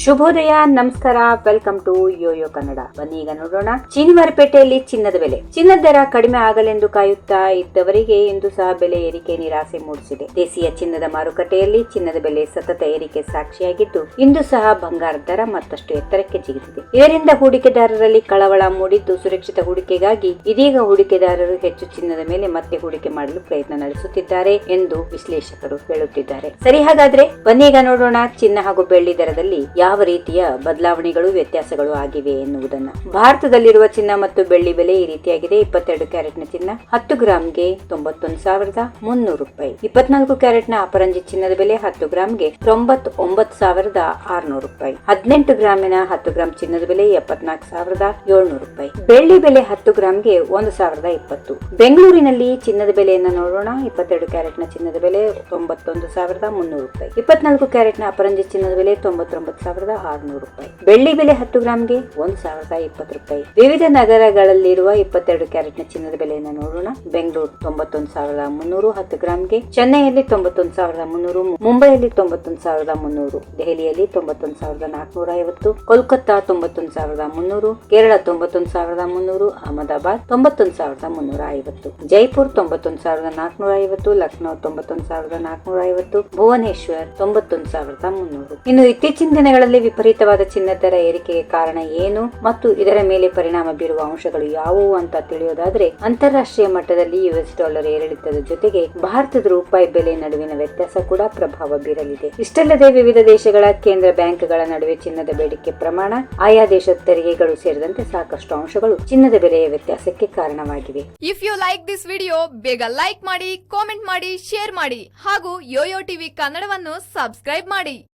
ಶುಭೋದಯ, ನಮಸ್ಕಾರ, welcome to Yoyo Kannada. ಬನ್ನಿ ಈಗ ನೋಡೋಣ ಶನಿವಾರಪೇಟೆಯಲ್ಲಿ ಚಿನ್ನದ ಬೆಲೆ. ಚಿನ್ನದ ದರ ಕಡಿಮೆ ಆಗಲೆಂದು ಕಾಯುತ್ತಾ ಇದ್ದವರಿಗೆ ಇಂದು ಸಹ ಬೆಲೆ ಏರಿಕೆ ನಿರಾಸೆ ಮೂಡಿಸಿದೆ. ದೇಶೀಯ ಚಿನ್ನದ ಮಾರುಕಟ್ಟೆಯಲ್ಲಿ ಚಿನ್ನದ ಬೆಲೆ ಸತತ ಏರಿಕೆ ಸಾಕ್ಷಿಯಾಗಿದ್ದು, ಇಂದು ಸಹ ಬಂಗಾರದ ದರ ಮತ್ತಷ್ಟು ಎತ್ತರಕ್ಕೆ ಜಿಗಿದಿದೆ. ಇದರಿಂದ ಹೂಡಿಕೆದಾರರಲ್ಲಿ ಕಳವಳ ಮೂಡಿದ್ದು, ಸುರಕ್ಷಿತ ಹೂಡಿಕೆಗಾಗಿ ಇದೀಗ ಹೂಡಿಕೆದಾರರು ಹೆಚ್ಚು ಚಿನ್ನದ ಮೇಲೆ ಮತ್ತೆ ಹೂಡಿಕೆ ಮಾಡಲು ಪ್ರಯತ್ನ ನಡೆಸುತ್ತಿದ್ದಾರೆ ಎಂದು ವಿಶ್ಲೇಷಕರು ಹೇಳುತ್ತಿದ್ದಾರೆ. ಸರಿ, ಹಾಗಾದ್ರೆ ಬನ್ನಿ ಈಗ ನೋಡೋಣ ಚಿನ್ನ ಹಾಗೂ ಬೆಳ್ಳಿ ದರದಲ್ಲಿ ಯಾವ ರೀತಿಯ ಬದಲಾವಣೆಗಳು ವ್ಯತ್ಯಾಸಗಳು ಆಗಿವೆ ಎನ್ನುವುದನ್ನು. ಭಾರತದಲ್ಲಿರುವ ಚಿನ್ನ ಮತ್ತು ಬೆಳ್ಳಿ ಬೆಲೆ ಈ ರೀತಿಯಾಗಿದೆ. 22 ಕ್ಯಾರೆಟ್ನ ಚಿನ್ನ 10 ಗ್ರಾಂಗೆ 91,300 ರೂಪಾಯಿ. 24 ಕ್ಯಾರೆಟ್ನ ಅಪರಂಜಿ ಚಿನ್ನದ ಬೆಲೆ 10 ಗ್ರಾಂಗೆ 99,600 ರೂಪಾಯಿ. 18 ಗ್ರಾಮಿನ 10 ಗ್ರಾಂ ಚಿನ್ನದ ಬೆಲೆ 74,700 ರೂಪಾಯಿ. ಬೆಳ್ಳಿ ಬೆಲೆ 10 ಗ್ರಾಂಗೆ 1,020. ಬೆಂಗಳೂರಿನಲ್ಲಿ ಚಿನ್ನದ ಬೆಲೆಯನ್ನು ನೋಡೋಣ. 22 ಕ್ಯಾರೆಟ್ನ ಚಿನ್ನದ ಬೆಲೆ 91,300 ರೂಪಾಯಿ. 24 ಕ್ಯಾರೆಟ್ನ ಅಪರಂಜಿ ಚಿನ್ನದ ಬೆಲೆ 99,600 ರೂಪಾಯಿ. ಬೆಳ್ಳಿ ಬೆಲೆ 10 ಗ್ರಾಂಗೆ 1,020 ರೂಪಾಯಿ. ವಿವಿಧ ನಗರಗಳಲ್ಲಿರುವ 22 ಕ್ಯಾರೆಟ್ನ ಚಿನ್ನದ ಬೆಲೆಯನ್ನು ನೋಡೋಣ. ಬೆಂಗಳೂರು 91,300 10 ಗ್ರಾಂಗೆ, ಚೆನ್ನೈಯಲ್ಲಿ 91,300, ಮುಂಬೈಯಲ್ಲಿ 91,300, ದೆಹಲಿಯಲ್ಲಿ 91,450, ಕೋಲ್ಕತ್ತಾ 91,300, ಕೇರಳ 91,300, ಅಹಮದಾಬಾದ್ 91,350, ಜೈಪುರ್ 91,450, ಲಕ್ನೋ 91,450, ಭುವನೇಶ್ವರ್ 91,300. ಇನ್ನು ಇತ್ತೀಚಿನ ದಿನಗಳಲ್ಲಿ ವಿಪರೀತವಾದ ಚಿನ್ನದ ದರ ಏರಿಕೆಗೆ ಕಾರಣ ಏನು ಮತ್ತು ಇದರ ಮೇಲೆ ಪರಿಣಾಮ ಬೀರುವ ಅಂಶಗಳು ಯಾವುವು ಅಂತ ತಿಳಿಯೋದಾದ್ರೆ, ಅಂತಾರಾಷ್ಟ್ರೀಯ ಮಟ್ಟದಲ್ಲಿ US ಡಾಲರ್ ಏರಿಳಿತದ ಜೊತೆಗೆ ಭಾರತದ ರೂಪಾಯಿ ಬೆಲೆ ನಡುವಿನ ವ್ಯತ್ಯಾಸ ಕೂಡ ಪ್ರಭಾವ ಬೀರಲಿದೆ. ಇಷ್ಟಲ್ಲದೆ ವಿವಿಧ ದೇಶಗಳ ಕೇಂದ್ರ ಬ್ಯಾಂಕ್ಗಳ ನಡುವೆ ಚಿನ್ನದ ಬೇಡಿಕೆ ಪ್ರಮಾಣ, ಆಯಾ ದೇಶದ ತೆರಿಗೆಗಳು ಸೇರಿದಂತೆ ಸಾಕಷ್ಟು ಅಂಶಗಳು ಚಿನ್ನದ ಬೆಲೆಯ ವ್ಯತ್ಯಾಸಕ್ಕೆ ಕಾರಣವಾಗಿವೆ. If you like this video, ಬೇಗ ಲೈಕ್ ಮಾಡಿ, ಕಾಮೆಂಟ್ ಮಾಡಿ, ಶೇರ್ ಮಾಡಿ ಹಾಗೂ ಯೋಯೋ ಟಿವಿ ಕನ್ನಡವನ್ನು ಸಬ್ಸ್ಕ್ರೈಬ್ ಮಾಡಿ.